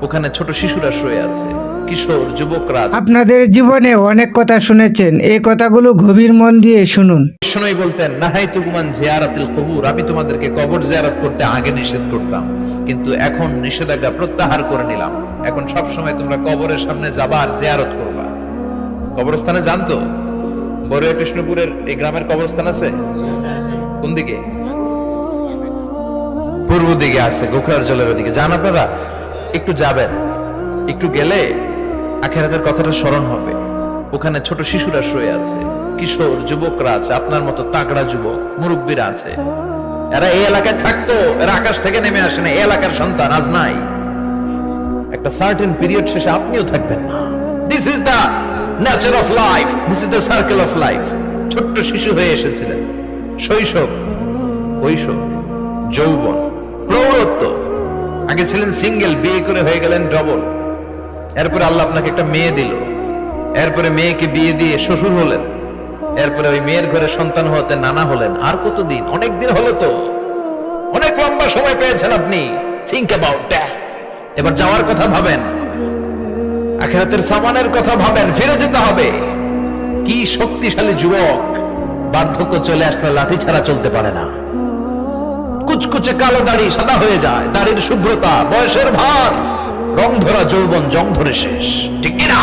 ওখানে ছোট শিশুরা শুয়ে আছে, কিশোর যুবকরা আছে। আপনাদের জীবনে অনেক কথা শুনেছেন, এই কথাগুলো গভীর মন দিয়ে শুনুন। বিষ্ণুই বলতেন, নাহাইতুকুমান জিয়ারাতিল কুবুর, আমি তোমাদেরকে কবর জিয়ারত করতে আগে নিষেধ করতাম, কিন্তু এখন নিষেধাজ্ঞা প্রত্যাহার করে নিলাম। এখন সব সময় তোমরা কবরের সামনে যাবা আর জিয়ারত করবা। কবরস্থানে জানতো বড়ুয়া কৃষ্ণপুরের এই গ্রামের কবরস্থান আছে কোন দিকে? পূর্ব দিকে আছে, গোখরার জলের ওদিকে। যান আপনারা, একটু যাবেন, একটু গেলে আখিরাতের কথাটা স্মরণ হবে। ওখানে ছোট শিশুরা শুয়ে আছে, কিশোর যুবকরা আছে, আপনার মতো তাগড়া যুবক মুরব্বীরা আছে। এরা এই এলাকায় থাকতো, এরা আকাশ থেকে নেমে আসে না, এই এলাকার সন্তান, আজ নাই। একটা সার্টেন পিরিয়ড শেষে আপনিও থাকবেন না। This is the nature of life, this is the circle of life. ছোট্ট শিশু হয়ে এসেছিলেন, শৈশব, কৈশোর, যৌবন, প্রৌঢ়ত্ব। আগে ছিলেন সিঙ্গেল, বিয়ে করে হয়ে গেলেন ডবল। এরপরে আল্লাহ আপনাকে একটা মেয়ে দিল, এরপরে মেয়েকে বিয়ে দিয়ে শ্বশুর হলেন, এরপরে ওই মেয়ের ঘরে সন্তান হতে নানা হলেন। আর কতদিন? অনেক দিন হলো তো, অনেক লম্বা সময় পেয়েছেন আপনি। Think about death. এবার যাওয়ার কথা ভাবেন, আখিরাতের সামানের কথা ভাবেন, ফিরে যেতে হবে। কি শক্তিশালী যুবক! বার্ধক্য চলে আসলে লাঠি ছাড়া চলতে পারে না। কুচকুচে কালো দাড়ি সাদা হয়ে যায়, দাড়ির শুভ্রতা, বয়সের ভার, রং ধরা যৌবন জং ধরে শেষ, ঠিক কিনা?